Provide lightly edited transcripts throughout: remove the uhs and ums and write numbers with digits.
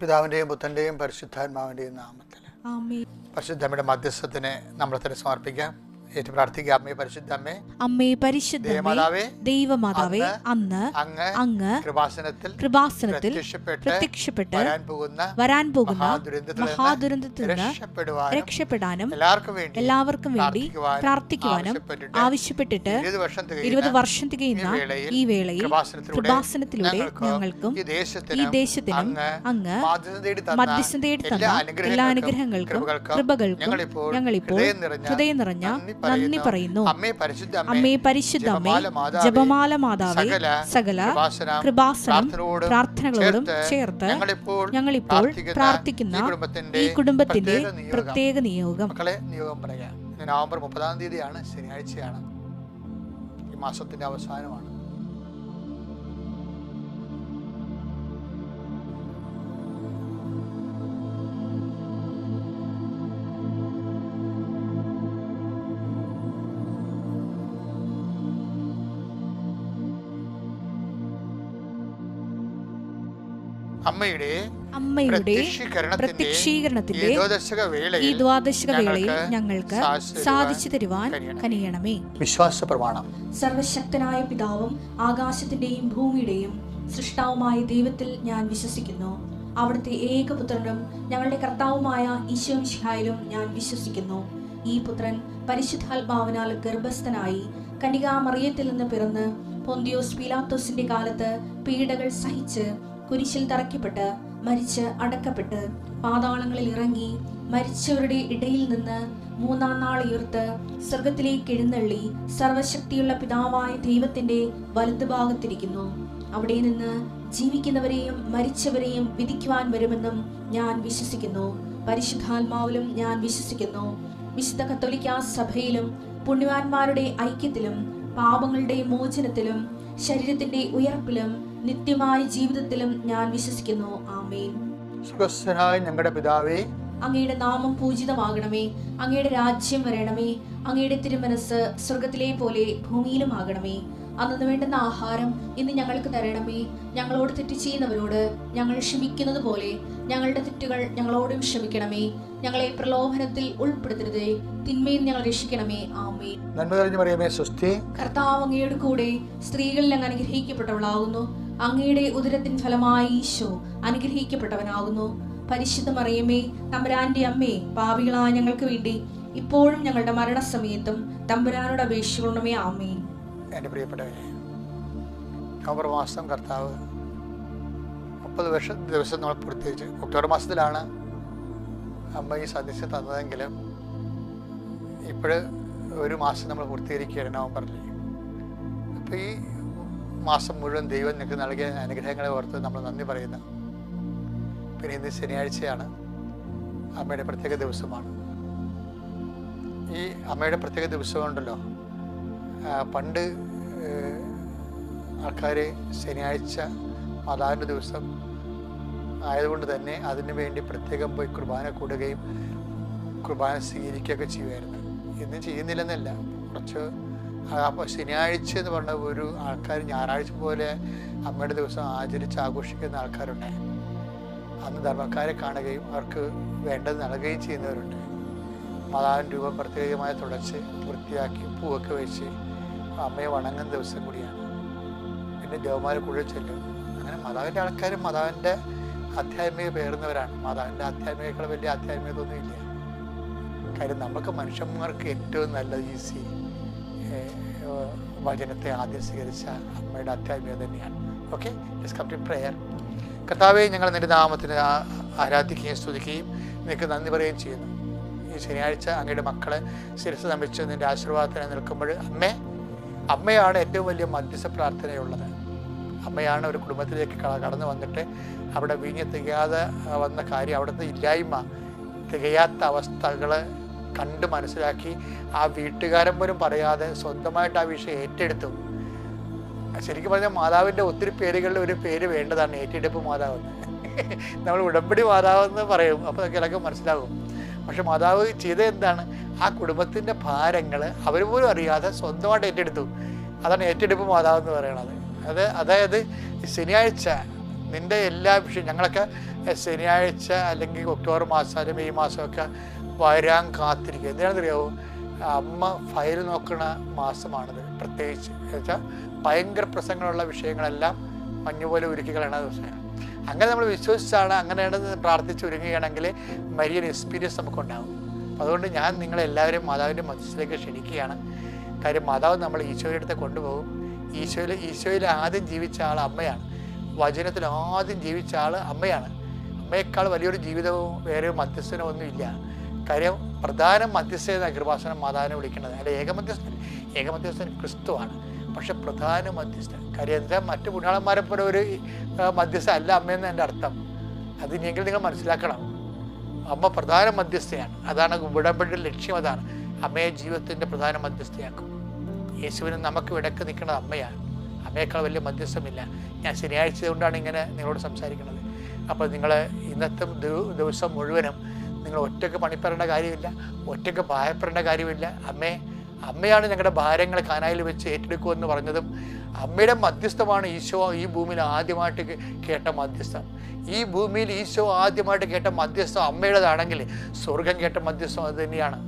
പിതാവിൻ്റെയും പുത്രൻ്റെയും പരിശുദ്ധാത്മാവിൻ്റെയും നാമത്തിൽ പരിശുദ്ധമ്മയുടെ മധ്യസ്ഥത്തിന് നമ്മൾ തന്നെ സമർപ്പിക്കാം. ഏറ്റു പ്രാർത്ഥിക്കുക. അമ്മേ പരിശുദ്ധ അമ്മേ, അമ്മേ പരിശുദ്ധ ദൈവമാതാവേ, അന്ന് അങ്ങ് കൃപാസനത്തിൽ പ്രത്യക്ഷപ്പെട്ട് വരാൻ പോകുന്ന മഹാദുരന്തത്തിൽ നിന്ന് രക്ഷപ്പെടാനും എല്ലാവർക്കും വേണ്ടി പ്രാർത്ഥിക്കുവാനും ആവശ്യപ്പെട്ടിട്ട് 20 വർഷം തികയുന്ന ഈ വേളയിൽ കൃപാസനത്തിലൂടെ ഞങ്ങൾക്കും ഈ ദേശത്തിനും അങ്ങ് മധ്യസ്ഥം തേടി തന്ന എല്ലാ അനുഗ്രഹങ്ങൾക്കും കൃപകൾക്കും ഞങ്ങളിപ്പോൾ ഹൃദയം നിറഞ്ഞ നന്ദി പറയുന്നു. അമ്മേ പരിശുദ്ധ അമ്മേ, ജപമാല മാതാവേ, സകല കൃപാസനം പ്രാർത്ഥനകളോടും ചേർത്ത് ഞങ്ങളിപ്പോൾ പ്രാർത്ഥിക്കുന്ന ഈ കുടുംബത്തിന്റെ പ്രത്യേക നിയോഗം. നവംബർ 30 ശനിയാഴ്ചയാണ്. ഈ മാസത്തിന്റെ അവസാനമാണ്. അമ്മയുടെ പ്രത്യക്ഷീകരണത്തിന്റെ ഈ ദ്വാദശക വേളയിൽ ഞങ്ങൾക്ക് സാധിച്ചു തരുവാൻ കനിയണമേ. വിശ്വാസ പ്രമാണം. സർവശക്തനായ പിതാവും ആകാശത്തിന്റെയും ഭൂമിയുടെയും സൃഷ്ടാവുമായ ദൈവത്തിൽ ഞാൻ വിശ്വസിക്കുന്നു. അവിടുത്തെ ഏകപുത്രനും ഞങ്ങളുടെ കർത്താവുമായ ഈശോ മിശിഹായിലും ഞാൻ വിശ്വസിക്കുന്നു. ഈ പുത്രൻ പരിശുദ്ധാത്മാവിനാൽ ഗർഭസ്ഥനായി കന്യകാമറിയത്തിൽ നിന്ന് പിറന്ന് പൊന്തിയോസ് പീലാത്തോസിന്റെ കാലത്ത് പീഡകൾ സഹിച്ച് കുരിശിൽ തറയ്ക്കപ്പെട്ട് മരിച്ച് അടക്കപ്പെട്ട് പാതാളങ്ങളിൽ ഇറങ്ങി മരിച്ചവരുടെ ഇടയിൽ നിന്ന് 3-ാം നാൾ ഉയർത്ത് സ്വർഗത്തിലേക്ക് എഴുന്നള്ളി സർവശക്തിയുള്ള പിതാവായ ദൈവത്തിന്റെ വലതുഭാഗത്തിരിക്കുന്നു. അവിടെ നിന്ന് ജീവിക്കുന്നവരെയും മരിച്ചവരെയും വിധിക്കുവാൻ വരുമെന്നും ഞാൻ വിശ്വസിക്കുന്നു. പരിശുദ്ധാത്മാവിലും ഞാൻ വിശ്വസിക്കുന്നു. വിശുദ്ധ കത്തോലിക്കാ സഭയിലും പുണ്യവാന്മാരുടെ ഐക്യത്തിലും പാപങ്ങളുടെ മോചനത്തിലും ശരീരത്തിന്റെ ഉയർപ്പിലും നിത്യമായ ജീവിതത്തിലും ഞാൻ വിശ്വസിക്കുന്നു. ആമേൻ. സ്വർഗ്ഗസ്ഥനായ ഞങ്ങളുടെ പിതാവേ, അങ്ങയുടെ നാമം പൂജിതമാകണമേ. അങ്ങയുടെ രാജ്യം വരണമേ. അങ്ങയുടെ തിരുമനസ് സ്വർഗത്തിലെ പോലെ ഭൂമിയിലും ആകണമേ. അന്നു വേണ്ടുന്ന ആഹാരം ഇന്ന് ഞങ്ങൾക്ക് തരണമേ. ഞങ്ങളോട് തെറ്റ് ചെയ്യുന്നവരോട് ഞങ്ങൾ ക്ഷമിക്കുന്നത് പോലെ ഞങ്ങളുടെ തെറ്റുകൾ ഞങ്ങളോടും ക്ഷമിക്കണമേ. ഞങ്ങളെ പ്രലോഭനത്തിൽ ഉൾപ്പെടുത്തരുതേ, തിന്മയിൽ ഞങ്ങൾ രക്ഷിക്കണമേ. ആമേൻ. നന്മ നിറഞ്ഞ മറിയമേ, സ്വസ്തി. കർത്താവ് അങ്ങയുടെ കൂടെ സ്ത്രീകളിൽ അങ്ങ് അനുഗ്രഹിക്കപ്പെട്ടവളാകുന്നു. അങ്ങയുടെ ഉദരത്തിൻ ഫലമായി ഈശോ അനുഗ്രഹിക്കപ്പെട്ടവനാകുന്നു. പരിശുദ്ധ മറിയമേ, തമ്പുരാന്റെ അമ്മേ, പാപികളായ ഞങ്ങൾക്ക് വേണ്ടി ഇപ്പോഴും ഞങ്ങളുടെ മരണസമയത്തും തമ്പുരാനോട് അപേക്ഷിക്കണമേ. ആമേൻ. എൻ്റെ പ്രിയപ്പെട്ടവരെ, നവംബർ മാസം കർത്താവ് 30 ദിവസം നമ്മൾ പൂർത്തീകരിച്ചു. ഒക്ടോബർ മാസത്തിലാണ് അമ്മ ഈ സന്ദേശം തന്നതെങ്കിലും ഇപ്പോഴ് 1 മാസം നമ്മൾ പൂർത്തീകരിക്കുകയാണ് നവംബറിൽ. അപ്പോൾ ഈ മാസം മുഴുവൻ ദൈവം നിങ്ങൾക്ക് നൽകിയ അനുഗ്രഹങ്ങളെ ഓർത്ത് നമ്മൾ നന്ദി പറയുന്നു. പിന്നെ ഇന്ന് ശനിയാഴ്ചയാണ്, അമ്മയുടെ പ്രത്യേക ദിവസമാണ്. ഈ അമ്മയുടെ പ്രത്യേക ദിവസം ഉണ്ടല്ലോ, പണ്ട് ആൾക്കാർ ശനിയാഴ്ച മാതാവിൻ്റെ ദിവസം ആയതുകൊണ്ട് തന്നെ അതിനു വേണ്ടി പ്രത്യേകം പോയി കുർബാന കൂടുകയും കുർബാന സ്വീകരിക്കുകയൊക്കെ ചെയ്യുമായിരുന്നു. ഇന്നും ചെയ്യുന്നില്ലെന്നല്ല, കുറച്ച് അപ്പോൾ ശനിയാഴ്ച എന്ന് പറഞ്ഞ ഒരു ആൾക്കാർ ഞായറാഴ്ച പോലെ അമ്മയുടെ ദിവസം ആചരിച്ച് ആഘോഷിക്കുന്ന ആൾക്കാരുണ്ട്. അന്ന് ധർമ്മക്കാരെ കാണുകയും അവർക്ക് വേണ്ടത് നൽകുകയും ചെയ്യുന്നവരുണ്ട്. മാതാവിൻ്റെ രൂപം പ്രത്യേകമായി തുടച്ച് വൃത്തിയാക്കി പൂവൊക്കെ വെച്ച് അമ്മയെ വണങ്ങുന്ന ദിവസം കൂടിയാണ്. പിന്നെ ദേവന്മാരെ കൂടുതൽ ചെല്ലും. അങ്ങനെ മാതാവിൻ്റെ ആൾക്കാരും മാതാവിൻ്റെ ആധ്യാത്മിക പേറുന്നവരാണ്. മാതാവിൻ്റെ ആധ്യാത്മികേക്കാൾ വലിയ ആധ്യാത്മികതൊന്നുമില്ല. കാര്യം നമുക്ക് മനുഷ്യന്മാർക്ക് ഏറ്റവും നല്ലത് ഈസി വചനത്തെ ആദ്യം സ്വീകരിച്ച അമ്മയുടെ ആധ്യാത്മികത തന്നെയാണ്. Okay, let's come to prayer. കർത്താവേ, ഞങ്ങൾ നിന്റെ നാമത്തിന് ആരാധിക്കുകയും സ്തുതിക്കുകയും നിനക്ക് നന്ദി പറയുകയും ചെയ്യുന്നു. ഈ ശനിയാഴ്ച അങ്ങയുടെ മക്കളെ ശിരസ് നമിച്ച് നിന്റെ ആശീർവാദത്തിന് നിൽക്കുമ്പോൾ അമ്മയാണ് ഏറ്റവും വലിയ മധ്യസ്ഥ പ്രാർത്ഥനയുള്ളത്. അമ്മയാണ് ഒരു കുടുംബത്തിലേക്ക് കടന്നു വന്നിട്ട് അവിടെ വീഞ്ഞ് തികയാതെ വന്ന കാര്യം, അവിടുത്തെ ഇല്ലായ്മ, തികയാത്ത അവസ്ഥകൾ കണ്ട് മനസ്സിലാക്കി ആ വീട്ടുകാരൻ പോലും പറയാതെ സ്വന്തമായിട്ട് ആ വിഷയം ഏറ്റെടുത്തു. ശരിക്കും പറഞ്ഞാൽ മാതാവിൻ്റെ ഒത്തിരി പേരുകളിൽ ഒരു പേര് വേണ്ടതാണ്, ഏറ്റെടുപ്പ് മാതാവെന്ന്. നമ്മൾ ഉടമ്പടി മാതാവെന്ന് പറയും, അപ്പോൾ നമുക്ക് മനസ്സിലാകും. പക്ഷെ മാതാവ് ചെയ്തത് എന്താണ്? ആ കുടുംബത്തിൻ്റെ ഭാരങ്ങൾ അവർ പോലും അറിയാതെ സ്വന്തമായിട്ട് ഏറ്റെടുത്തു. അതാണ് ഏറ്റെടുപ്പ് മാതാവെന്ന് പറയണത്. അതായത് ശനിയാഴ്ച നിൻ്റെ എല്ലാ വിഷയം ഞങ്ങളൊക്കെ ശനിയാഴ്ച അല്ലെങ്കിൽ ഒക്ടോബർ മാസം അല്ലെങ്കിൽ മെയ് മാസമൊക്കെ വരാൻ കാത്തിരിക്കുക. എന്തിനാണെന്നറിയാമോ? അമ്മ ഫയൽ നോക്കുന്ന മാസമാണത്. പ്രത്യേകിച്ച് എന്നുവെച്ചാൽ ഭയങ്കര പ്രസംഗങ്ങളുള്ള വിഷയങ്ങളെല്ലാം മഞ്ഞുപോലെ ഒരുക്കി കളയണ ദിവസമാണ്. അങ്ങനെ നമ്മൾ വിശ്വസിച്ചാണ്, അങ്ങനെയാണ് പ്രാർത്ഥിച്ച് ഒരുങ്ങുകയാണെങ്കിൽ മരിയൻ എക്സ്പീരിയൻസ് നമുക്കുണ്ടാകും. അതുകൊണ്ട് ഞാൻ നിങ്ങളെല്ലാവരും മാതാവിൻ്റെ മധ്യസ്ഥയിലേക്ക് ക്ഷണിക്കുകയാണ്. കാര്യം മാതാവ് നമ്മൾ ഈശോയുടെ അടുത്ത് കൊണ്ടുപോകും. ഈശോയിൽ ആദ്യം ജീവിച്ച ആൾ അമ്മയാണ്. വചനത്തിൽ ആദ്യം ജീവിച്ച ആൾ അമ്മയാണ്. അമ്മയേക്കാൾ വലിയൊരു ജീവിതവും വേറെ മധ്യസ്ഥനോ ഒന്നുമില്ല. കാര്യം പ്രധാന മധ്യസ്ഥ കൃപാസനം മാതാവിനെ വിളിക്കുന്നത്. അല്ല, ഏകമധ്യസ്ഥൻ ക്രിസ്തുവാണ്. പക്ഷെ പ്രധാന മധ്യസ്ഥൻ. കാര്യം എന്താ, മറ്റു പുണ്യാളന്മാരെ പോലെ ഒരു മധ്യസ്ഥ അല്ല അമ്മയെന്ന് എൻ്റെ അർത്ഥം. അതിനെങ്കിൽ നിങ്ങൾ മനസ്സിലാക്കണം. അമ്മ പ്രധാന മധ്യസ്ഥയാണ്. അതാണ് ഉടമ്പടിയുടെ ലക്ഷ്യം. അതാണ് അമ്മയെ ജീവിതത്തിൻ്റെ പ്രധാന മധ്യസ്ഥയാക്കും. യേശുവിന് നമുക്ക് ഇടയ്ക്ക് നിൽക്കുന്നത് അമ്മയാണ്. അമ്മയേക്കാൾ വലിയ മധ്യസ്ഥമില്ല. ഞാൻ ശനിയാഴ്ച കൊണ്ടാണ് ഇങ്ങനെ നിങ്ങളോട് സംസാരിക്കുന്നത്. അപ്പോൾ നിങ്ങൾ ഇന്നത്തെ ദിവസം മുഴുവനും നിങ്ങൾ ഒറ്റയ്ക്ക് പണിപ്പെടേണ്ട കാര്യമില്ല, ഒറ്റയ്ക്ക് ഭയപ്പെടേണ്ട കാര്യമില്ല. അമ്മയാണ് ഞങ്ങളുടെ ഭാരങ്ങൾ കാനായിൽ വെച്ച് ഏറ്റെടുക്കുമെന്ന് പറഞ്ഞതും അമ്മയുടെ മധ്യസ്ഥമാണ് ഈശോ ഈ ഭൂമിയിൽ ആദ്യമായിട്ട് കേട്ട മധ്യസ്ഥം. ഈ ഭൂമിയിൽ ഈശോ ആദ്യമായിട്ട് കേട്ട മധ്യസ്ഥം അമ്മയുടേതാണെങ്കിൽ സ്വർഗം കേട്ട മധ്യസ്ഥം അത് തന്നെയാണ്.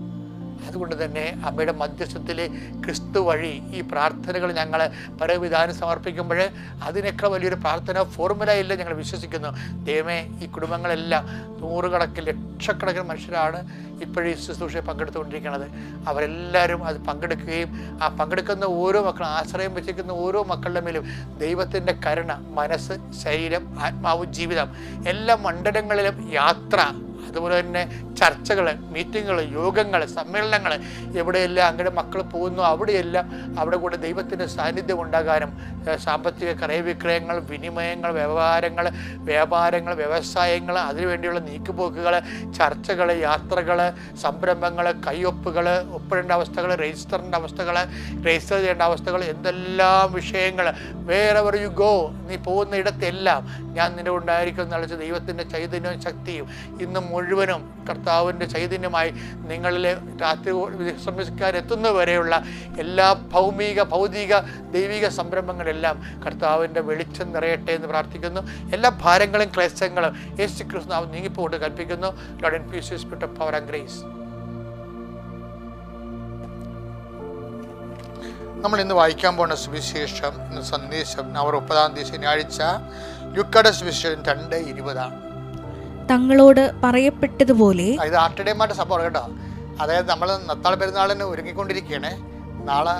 അതുകൊണ്ട് തന്നെ അമ്മയുടെ മധ്യസ്ഥത്തിൽ ക്രിസ്തു വഴി ഈ പ്രാർത്ഥനകൾ ഞങ്ങൾ പരവിധാനം സമർപ്പിക്കുമ്പോൾ അതിനേക്കാൾ വലിയൊരു പ്രാർത്ഥന ഫോർമുല ഇല്ല. ഞങ്ങൾ വിശ്വസിക്കുന്നു. ദൈവമേ, ഈ കുടുംബങ്ങളെല്ലാം നൂറുകണക്കിന് ലക്ഷക്കണക്കിന് മനുഷ്യരാണ് ഇപ്പോഴും ഈ ശുശ്രൂഷയെ പങ്കെടുത്തുകൊണ്ടിരിക്കുന്നത്. അവരെല്ലാവരും അത് പങ്കെടുക്കുകയും ആ പങ്കെടുക്കുന്ന ഓരോ മക്കളും ആശ്രയം വെച്ചിരിക്കുന്ന ഓരോ മക്കളുടെ മേലും ദൈവത്തിൻ്റെ കരുണ, മനസ്സ്, ശരീരം, ആത്മാവ്, ജീവിതം എല്ലാ മണ്ഡലങ്ങളിലും യാത്ര, അതുപോലെ തന്നെ ചർച്ചകൾ, മീറ്റിങ്ങുകൾ, യോഗങ്ങൾ, സമ്മേളനങ്ങൾ, എവിടെയെല്ലാം അങ്ങനെ മക്കൾ പോകുന്നു അവിടെയെല്ലാം അവിടെ കൂടെ ദൈവത്തിൻ്റെ സാന്നിധ്യം ഉണ്ടാകാനും സാമ്പത്തിക ക്രയവിക്രയങ്ങൾ, വിനിമയങ്ങൾ, വ്യാപാരങ്ങൾ, വ്യവസായങ്ങൾ, അതിനുവേണ്ടിയുള്ള നീക്കുപോക്കുകൾ, ചർച്ചകൾ, യാത്രകൾ, സംരംഭങ്ങൾ, കയ്യൊപ്പുകൾ, ഒപ്പിടേണ്ട അവസ്ഥകൾ, രജിസ്റ്റർ ചെയ്യേണ്ട അവസ്ഥകൾ, എന്തെല്ലാം വിഷയങ്ങൾ, വേറെവർ യു ഗോ, നീ പോകുന്ന ഇടത്തെല്ലാം ഞാൻ നിന്നെ ഉണ്ടായിരിക്കും എന്ന് ദൈവത്തിൻ്റെ ചൈതന്യവും ശക്തിയും ഇന്നും മുഴുവനും കർത്താവിൻ്റെ ചൈതന്യമായി നിങ്ങളിൽ രാത്രി വിശ്രമിക്കാൻ എത്തുന്നവരെയുള്ള എല്ലാ ഭൗതിക ദൈവിക സംരംഭങ്ങളെല്ലാം കർത്താവിൻ്റെ വെളിച്ചം നിറയട്ടെ എന്ന് പ്രാർത്ഥിക്കുന്നു. എല്ലാ ഭാരങ്ങളും ക്ലേശങ്ങളും യേശു ക്രിസ്തു നീങ്ങിപ്പോട്ട് കൽപ്പിക്കുന്നു. Lord infuse your spirit of power and grace. നമ്മൾ ഇന്ന് വായിക്കാൻ പോകുന്ന സുവിശേഷം, സന്ദേശം നവംബർ 30 ശനിയാഴ്ച, ലുക്കായുടെ സുവിശേഷം 2:20. തങ്ങളോട് പറയപ്പെട്ടതുപോലെ. ഇത് ആട്ടടേമായിട്ട് സംഭവം കേട്ടോ. അതായത് നമ്മൾ നത്താൾ പെരുന്നാളിന് ഒരുങ്ങിക്കൊണ്ടിരിക്കുകയാണ്. നാളെ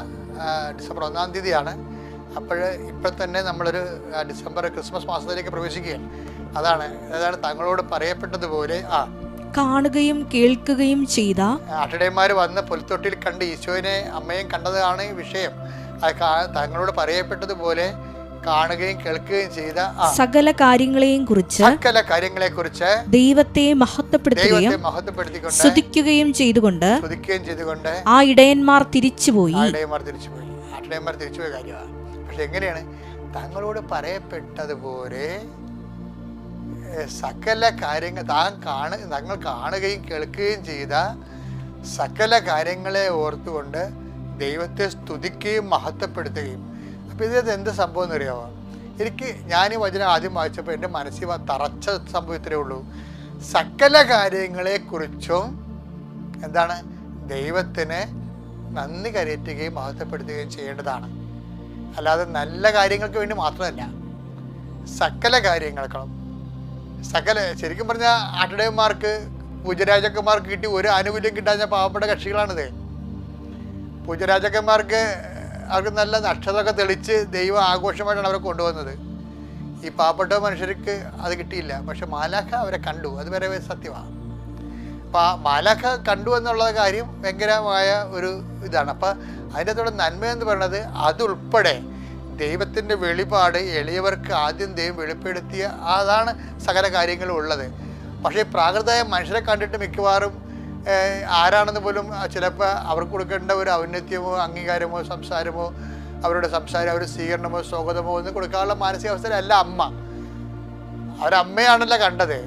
ഡിസംബർ 1 തീയതിയാണ്. അപ്പോൾ ഇപ്പോൾ തന്നെ നമ്മളൊരു ഡിസംബർ ക്രിസ്മസ് മാസത്തിലേക്ക് പ്രവേശിക്കുകയാണ്. അതാണ് തങ്ങളോട് പറയപ്പെട്ടതുപോലെ കാണുകയും കേൾക്കുകയും ചെയ്ത ആട്ടടേമാർ വന്ന് പുൽത്തൊട്ടിയിൽ കണ്ട് ഈശോനെ അമ്മയും കണ്ടതാണ് ഈ വിഷയം. തങ്ങളോട് പറയപ്പെട്ടതുപോലെ കാണുകയും കേൾക്കുകയും ചെയ്ത സകല കാര്യങ്ങളെയും കുറിച്ച് ദൈവത്തെ മഹത്വപ്പെടുത്തിക്കൊണ്ട് സ്തുതിക്കുകയും ചെയ്തുകൊണ്ട് ആ ഇടയന്മാർ തിരിച്ചുപോയി കാര്യമാണ്. പക്ഷെ എങ്ങനെയാണ്? തങ്ങളോട് പറയപ്പെട്ടതുപോലെ സകല കാര്യങ്ങൾ തങ്ങൾ കാണുകയും കേൾക്കുകയും ചെയ്ത സകല കാര്യങ്ങളെ ഓർത്തുകൊണ്ട് ദൈവത്തെ സ്തുതിക്കുകയും മഹത്വപ്പെടുത്തുകയും. അപ്പോൾ ഇത് എന്ത് സംഭവം എന്നറിയാമോ? ഞാൻ ഈ വചനം ആദ്യം വായിച്ചപ്പോൾ എൻ്റെ മനസ്സിൽ തറച്ച സംഭവം ഇത്രയേ ഉള്ളൂ. സകല കാര്യങ്ങളെക്കുറിച്ചും എന്താണ്? ദൈവത്തിന് നന്ദി കരയറ്റുകയും മഹത്വപ്പെടുത്തുകയും ചെയ്യേണ്ടതാണ്. അല്ലാതെ നല്ല കാര്യങ്ങൾക്ക് വേണ്ടി മാത്രമല്ല, സകല കാര്യങ്ങൾക്കും ശരിക്കും പറഞ്ഞാൽ ആട്ടടയന്മാർക്ക്, പൂജരാജക്കന്മാർക്ക് കിട്ടി ഒരു ആനുകൂല്യം കിട്ടാൻ പാവപ്പെട്ട കക്ഷികളാണിത്. പൂജരാജക്കന്മാർക്ക് അവർക്ക് നല്ല നക്ഷത്രമൊക്കെ തെളിച്ച് ദൈവം ആഘോഷമായിട്ടാണ് അവരെ കൊണ്ടുവന്നത്. ഈ പാവപ്പെട്ട മനുഷ്യർക്ക് അത് കിട്ടിയില്ല. പക്ഷെ മാലാഖ അവരെ കണ്ടു. അത് വരെ സത്യമാണ്. അപ്പം ആ മാലാഖ കണ്ടു എന്നുള്ള കാര്യം ഭയങ്കരമായ ഒരു ഇതാണ്. അപ്പം അതിൻ്റെ അകത്തോടെ നന്മയെന്ന് പറയുന്നത് അതുൾപ്പെടെ ദൈവത്തിൻ്റെ വെളിപാട് എളിയവർക്ക് ആദ്യം ദൈവം വെളിപ്പെടുത്തിയ അതാണ് സകല കാര്യങ്ങളും ഉള്ളത്. പക്ഷേ പ്രാകൃതമായ മനുഷ്യരെ കണ്ടിട്ട് മിക്കവാറും ആരാണെന്ന് പോലും ചിലപ്പോൾ അവർക്ക് കൊടുക്കേണ്ട ഒരു ഔന്നത്യമോ അംഗീകാരമോ സംസാരമോ അവരുടെ സ്വീകരണമോ സ്വാഗതമോ ഒന്നും കൊടുക്കാനുള്ള മാനസികാവസ്ഥയിലല്ല അമ്മ. അവരമ്മയാണല്ലോ കണ്ടത്.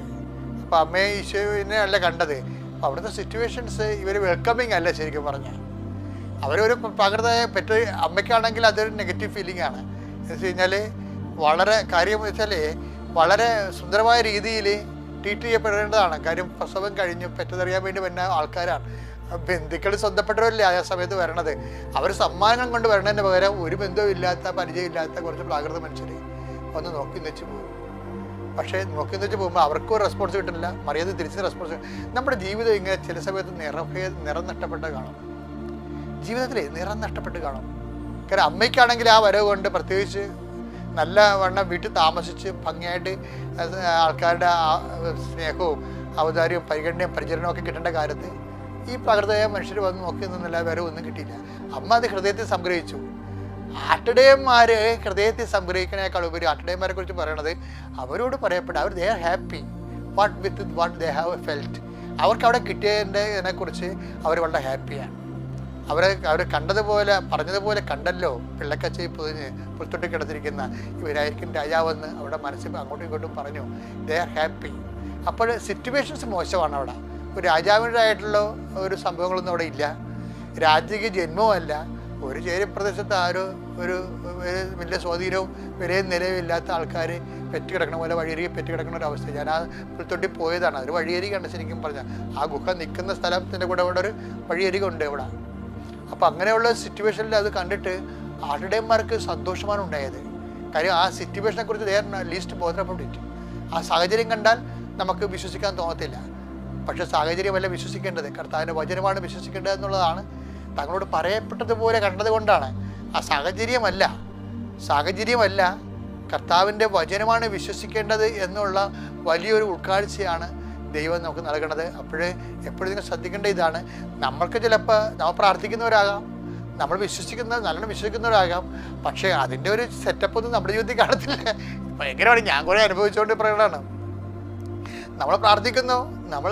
അപ്പോൾ അമ്മയെ ഈശോനെ അല്ല കണ്ടത്. അപ്പോൾ അവിടുത്തെ സിറ്റുവേഷൻസ് ഇവർ വെൽക്കമിങ് അല്ല. ശരിക്കും പറഞ്ഞാൽ അവരൊരു പ്രാകൃതമായ അമ്മയ്ക്കാണെങ്കിൽ അതൊരു നെഗറ്റീവ് ഫീലിംഗ് ആണ്. എന്ന് വെച്ച് കഴിഞ്ഞാൽ വളരെ കാര്യം വെച്ചാൽ വളരെ സുന്ദരമായ രീതിയിൽ ട്രീറ്റ് ചെയ്യപ്പെടേണ്ടതാണ്. കാര്യം പ്രസവം കഴിഞ്ഞ് പെറ്റതറിയാൻ വേണ്ടി വരുന്ന ആൾക്കാരാണ്. ബന്ധുക്കൾ സ്വന്തപ്പെട്ടവരല്ലേ ആ സമയത്ത് വരണത്. അവർ സമ്മാനങ്ങൾ കൊണ്ട് വരണതിന് പകരം ഒരു ബന്ധവുമില്ലാത്ത പരിചയമില്ലാത്ത കുറച്ച് പ്രാകൃത മനുഷ്യർ ഒന്ന് നോക്കി വെച്ച് പോകും. പക്ഷേ നോക്കി വെച്ച് പോകുമ്പോൾ അവർക്കും റെസ്പോൺസ് കിട്ടുന്നില്ല, മര്യാദ തിരിച്ച് റെസ്പോൺസ്. നമ്മുടെ ജീവിതം ഇങ്ങനെ ചില സമയത്ത് നിറം നഷ്ടപ്പെട്ട് കാണും. ജീവിതത്തിൽ നിറം നഷ്ടപ്പെട്ട് കാണും. കാരണം അമ്മയ്ക്കാണെങ്കിൽ ആ വരവ് കൊണ്ട് പ്രത്യേകിച്ച് നല്ല വണ്ണം വീട്ടിൽ താമസിച്ച് ഭംഗിയായിട്ട് ആൾക്കാരുടെ സ്നേഹവും ഔദാര്യവും പരിഗണനയും പരിചരണവും ഒക്കെ കിട്ടേണ്ട കാലത്ത് ഈ പ്രകൃതമായ മനുഷ്യർ വന്ന് നോക്കി നിന്നില്ല, വരവ് ഒന്നും കിട്ടിയില്ല. അമ്മ അത് ഹൃദയത്തിൽ സംഗ്രഹിച്ചു. ആട്ടിടയന്മാർ ഹൃദയത്തിൽ സംഗ്രഹിക്കണേക്കാൾ ഉപരി ആട്ടിടയന്മാരെ കുറിച്ച് പറയണത് അവരോട് പറയപ്പെട്ട അവർ they are happy what they have felt. അവർക്ക് അവിടെ കിട്ടിയതിനെ കുറിച്ച് അവർ വളരെ ഹാപ്പിയാണ്. അവർ കണ്ടതുപോലെ പറഞ്ഞതുപോലെ കണ്ടല്ലോ പിള്ളക്കച്ചി പൊതിഞ്ഞ് പുൽത്തൊട്ടി കിടന്നിരിക്കുന്ന ഇവരായിരിക്കും രാജാവെന്ന് അവിടെ മനസ്സിൽ അങ്ങോട്ടും ഇങ്ങോട്ടും പറഞ്ഞു. ദേ ആർ ഹാപ്പി. അപ്പോൾ സിറ്റുവേഷൻസ് മോശമാണ്. അവിടെ ഒരു രാജാവിൻ്റെതായിട്ടുള്ള ഒരു സംഭവങ്ങളൊന്നും അവിടെ ഇല്ല. രാജകീയ ജന്മവുമല്ല. ഒരു ചേരിപ്രദേശത്ത് ഒരു വലിയ സ്വാധീനവും വിലയും നിലയും ഇല്ലാത്ത ആൾക്കാർ പെറ്റുകിടക്കണ പോലെ വഴിയരികെ പെറ്റുകിടക്കുന്ന ഒരു അവസ്ഥ. ഞാൻ ആ പുൽത്തൊട്ടി പോയതാണ്. അതൊരു വഴിയരികയാണ് ശരിക്കും പറഞ്ഞാൽ. ആ ഗുഹ നിൽക്കുന്ന സ്ഥലത്തിൻ്റെ കൂടെ ഇവിടെ ഒരു വഴിയരിക ഉണ്ട് ഇവിടെ. അപ്പോൾ അങ്ങനെയുള്ള സിറ്റുവേഷനിൽ അത് കണ്ടിട്ട് ആട്ടിടയന്മാർക്ക് സന്തോഷമാണ് ഉണ്ടായത്. കാര്യം ആ സിറ്റുവേഷനെ കുറിച്ച് they are least bother about it. ആ സാഹചര്യം കണ്ടാൽ നമുക്ക് വിശ്വസിക്കാൻ തോന്നത്തില്ല. പക്ഷേ സാഹചര്യമല്ല വിശ്വസിക്കേണ്ടത്, കർത്താവിൻ്റെ വചനമാണ് വിശ്വസിക്കേണ്ടത് എന്നുള്ളതാണ് തങ്ങളോട് പറയപ്പെട്ടതുപോലെ കണ്ടതുകൊണ്ടാണ്. ആ സാഹചര്യമല്ല കർത്താവിൻ്റെ വചനമാണ് വിശ്വസിക്കേണ്ടത് എന്നുള്ള വലിയൊരു ഉൾക്കാഴ്ചയാണ് ദൈവം നമുക്ക് നൽകണത്. അപ്പോഴേ എപ്പോഴും നിങ്ങൾ ശ്രദ്ധിക്കേണ്ട ഇതാണ്, നമ്മൾക്ക് ചിലപ്പോൾ നമ്മൾ പ്രാർത്ഥിക്കുന്നവരാകാം, നമ്മൾ നല്ലോണം വിശ്വസിക്കുന്നവരാകാം, പക്ഷേ അതിൻ്റെ ഒരു സെറ്റപ്പ് ഒന്നും നമ്മുടെ ജീവിതത്തിൽ കാണത്തില്ല. ഭയങ്കരമാണ്. ഞാൻ കുറേ അനുഭവിച്ചുകൊണ്ട് പറയുന്നതാണ്. നമ്മൾ പ്രാർത്ഥിക്കുന്നു, നമ്മൾ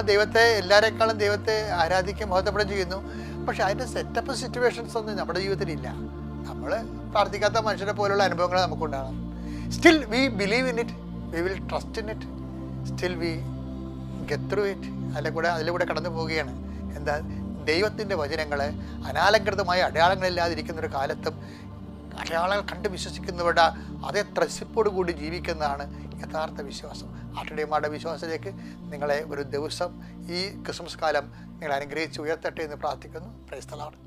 എല്ലാവരെക്കാളും ദൈവത്തെ ആരാധിക്കുകയും മഹത്വപ്പെടുകയും ചെയ്യുന്നു. പക്ഷെ അതിൻ്റെ സെറ്റപ്പ് സിറ്റുവേഷൻസ് ഒന്നും നമ്മുടെ ജീവിതത്തിലില്ല. നമ്മൾ പ്രാർത്ഥിക്കാത്ത മനുഷ്യരെ പോലുള്ള അനുഭവങ്ങൾ നമുക്കുണ്ടാകണം. Still we believe in it, we will trust in it, still we get through it. അതിലൂടെ കടന്നു പോവുകയാണ്. എന്താ, ദൈവത്തിൻ്റെ വചനങ്ങൾ അനാലങ്കൃതമായ അടയാളങ്ങളില്ലാതിരിക്കുന്നൊരു കാലത്തും അടയാളങ്ങൾ കണ്ട് വിശ്വസിക്കുന്നവരുടെ അതേ ത്രസിപ്പോടു കൂടി ജീവിക്കുന്നതാണ് യഥാർത്ഥ വിശ്വാസം. ആട്ടിടയന്മാരുടെ വിശ്വാസത്തിലേക്ക് നിങ്ങളെ ഒരു ദിവസം ഈ ക്രിസ്മസ് കാലം നിങ്ങൾ അനുഗ്രഹിച്ച് ഉയർത്തട്ടെ എന്ന് പ്രാർത്ഥിക്കുന്നു. Praise the Lord.